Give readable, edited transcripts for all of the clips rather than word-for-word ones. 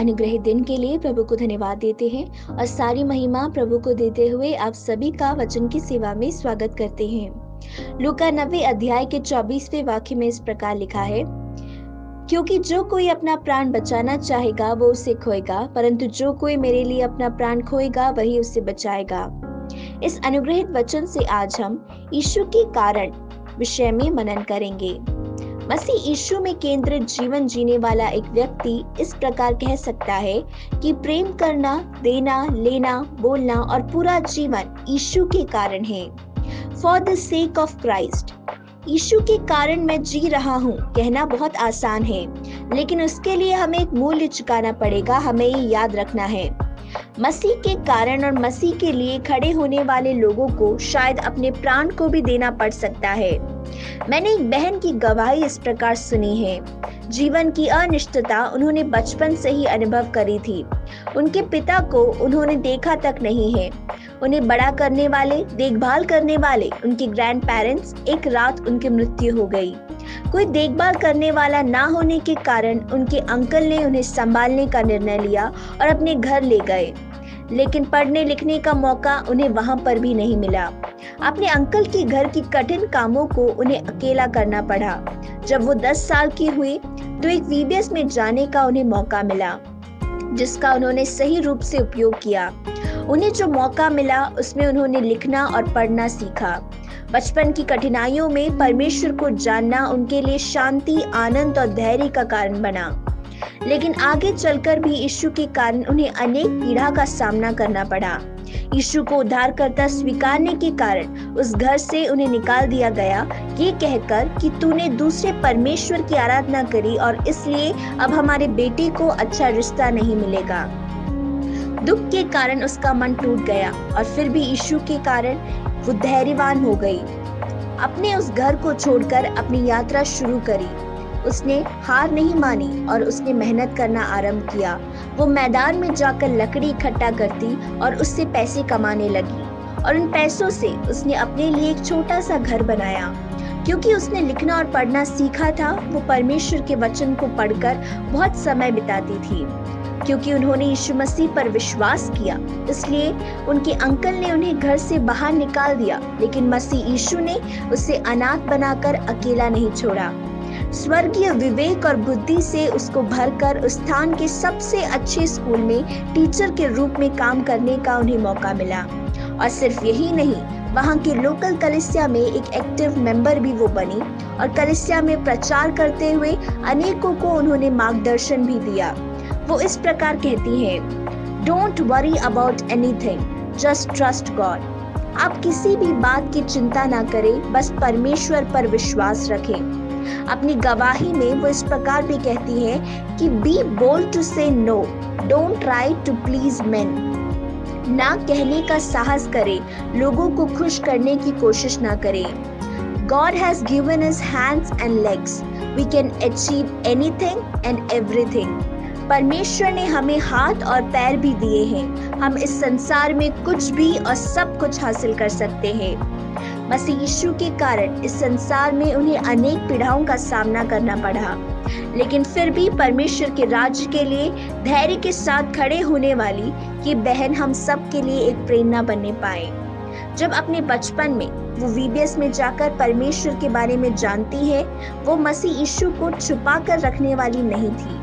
अनुग्रहित दिन के लिए प्रभु को धन्यवाद देते हैं और सारी महिमा प्रभु को देते हुए आप सभी का वचन की सेवा में स्वागत करते हैं। लूका 90 अध्याय के 24वें वाक्य में इस प्रकार लिखा है, क्योंकि जो कोई अपना प्राण बचाना चाहेगा वो उसे खोएगा, परंतु जो कोई मेरे लिए अपना प्राण खोएगा वही उसे बचाएगा। इस अनुग्रहित वचन से आज हम यीशु के कारण विषय में मनन करेंगे। मसीह यीशु में केंद्रित जीवन जीने वाला एक व्यक्ति इस प्रकार कह सकता है कि प्रेम करना, देना, लेना, बोलना और पूरा जीवन यीशु के कारण है। For the sake of Christ, यीशु के कारण मैं जी रहा हूँ कहना बहुत आसान है, लेकिन उसके लिए हमें एक मूल्य चुकाना पड़ेगा। हमें ये याद रखना है, मसीह के कारण और मसीह के लिए खड़े होने वाले लोगों को शायद अपने प्राण को भी देना पड़ सकता है। मैंने एक बहन की गवाही इस प्रकार सुनी है। जीवन की अनिश्चितता उन्होंने बचपन से ही अनुभव करी थी। उनके पिता को उन्होंने देखा तक नहीं है। उन्हें बड़ा करने वाले, देखभाल करने वाले उनके ग्रैंड पेरेंट्स, एक रात उनकी मृत्यु हो गई। कोई देखभाल करने वाला ना होने के कारण उनके अंकल ने उन्हें संभालने का निर्णय लिया और अपने घर ले गए, लेकिन पढ़ने लिखने का मौका उन्हें वहां पर भी नहीं मिला। अपने अंकल के घर की कठिन कामों को उन्हें अकेला करना पड़ा। जब वो 10 साल की हुई तो एक VBS में जाने का उन्हें मौका मिला, जिसका उन्होंने सही रूप से उपयोग किया। उन्हें जो मौका मिला उसमें उन्होंने लिखना और पढ़ना सीखा। बचपन की कठिनाइयों में परमेश्वर को जानना उनके लिए शांति, आनंद और धैर्य का कारण बना। लेकिन आगे चलकर भी यीशु के कारण उन्हें अनेक पीड़ा का सामना करना पड़ा। यीशु को उद्धारकर्ता स्वीकारने के कारण उस घर से उन्हें निकाल दिया गया, ये कहकर कि तूने दूसरे परमेश्वर की आराधना करी और इसलिए अब हमारे बेटे को अच्छा रिश्ता नहीं मिलेगा। दुख के कारण उसका मन टूट गया और फिर भी यीशु के कारण वो धैर्यवान हो गई। अपने उस घर को छोड़कर अपनी यात्रा शुरू करी। उसने हार नहीं मानी और उसने मेहनत करना आरंभ किया। वो मैदान में जाकर लकड़ी इकट्ठा करती और उससे पैसे कमाने लगी और उन पैसों से उसने अपने लिए एक छोटा सा घर बनाया। क्योंकि उसने लिखना और पढ़ना सीखा था, वो परमेश्वर के वचन को पढ़कर बहुत समय बिताती थी। क्योंकि उन्होंने यीशु मसीह पर विश्वास किया, इसलिए उनके अंकल ने उन्हें घर से बाहर निकाल दिया, लेकिन मसीह यीशु ने उसे अनाथ बनाकर अकेला नहीं छोड़ा। स्वर्गीय विवेक और बुद्धि से उसको भरकर उस स्थान के सबसे अच्छे स्कूल में टीचर के रूप में काम करने का उन्हें मौका मिला। और सिर्फ यही नहीं, वहाँ के लोकल कलीसिया में एक एक्टिव मेंबर भी वो बनी और कलीसिया में प्रचार करते हुए अनेकों को उन्होंने मार्गदर्शन भी दिया। वो इस प्रकार कहती हैं, don't worry about anything, just trust God. आप किसी भी बात की चिंता ना करें, बस परमेश्वर पर विश्वास रखें। अपनी गवाही में वो इस प्रकार भी कहती है कि be bold to say no, don't try to please men. ना कहने का साहस करें, लोगों को खुश करने की कोशिश ना करें। God has given us hands and legs. We can achieve anything and everything. परमेश्वर ने हमें हाथ और पैर भी दिए हैं। हम इस संसार में कुछ भी और सब कुछ हासिल कर सकते हैं। मसीह यीशु के कारण इस संसार में उन्हें अनेक पीड़ाओं का सामना करना पड़ा, लेकिन फिर भी परमेश्वर के राज्य के लिए धैर्य के साथ खड़े होने वाली ये बहन हम सब के लिए एक प्रेरणा बनने पाए। जब अपने बचपन में वो VBS में जाकर परमेश्वर के बारे में जानती है, वो मसीह यीशु को छुपा कर रखने वाली नहीं थी।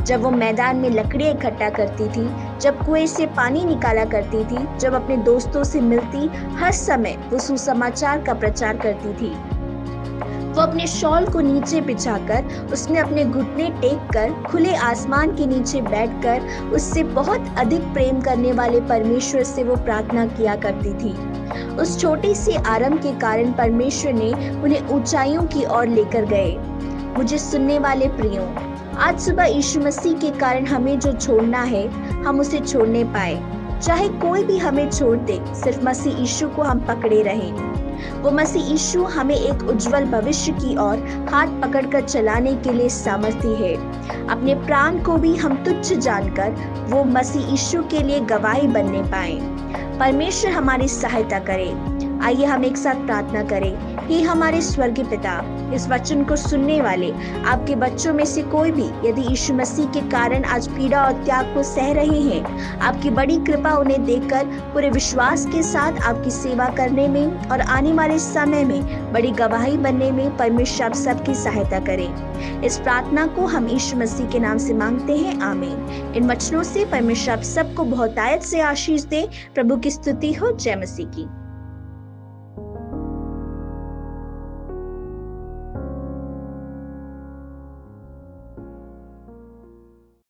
जब वो मैदान में लकड़ियां इकट्ठा करती थी, जब कुएं से पानी निकाला करती थी, जब अपने दोस्तों से मिलती, हर समय वो सुसमाचार का प्रचार करती थी। वो अपने शॉल को नीचे बिछाकर उसमें अपने घुटने टेक कर खुले आसमान के नीचे बैठकर उससे बहुत अधिक प्रेम करने वाले परमेश्वर से वो प्रार्थना किया करती थी। उस छोटी सी आरंभ के कारण परमेश्वर ने उन्हें ऊंचाइयों की ओर लेकर गए। मुझे सुनने वाले प्रियों, आज सुबह यीशु मसीह के कारण हमें जो छोड़ना है, हम उसे छोड़ने पाए। चाहे कोई भी हमें छोड़ दे, सिर्फ मसीह यीशु को हम पकड़े रहें। वो मसीह यीशु हमें एक उज्जवल भविष्य की ओर हाथ पकड़कर चलाने के लिए सामर्थ्य है। अपने प्राण को भी हम तुच्छ जानकर वो मसीह यीशु के लिए गवाही बनने पाए। परमेश्वर हमारी सहायता करे। आइए हम एक साथ प्रार्थना करें। हे हमारे स्वर्गीय पिता, इस वचन को सुनने वाले आपके बच्चों में से कोई भी यदि यीशु मसीह के कारण आज पीड़ा और त्याग को सह रहे हैं, आपकी बड़ी कृपा उन्हें देखकर पूरे विश्वास के साथ आपकी सेवा करने में और आने वाले समय में बड़ी गवाही बनने में परमेश्वर आप सबकी सहायता करें। इस प्रार्थना को हम यीशु मसीह के नाम से मांगते हैं, आमीन। इन वचनों से परमेश्वर आप सबको बहुतायत से आशीष दे। प्रभु की स्तुति हो। जय मसीह की।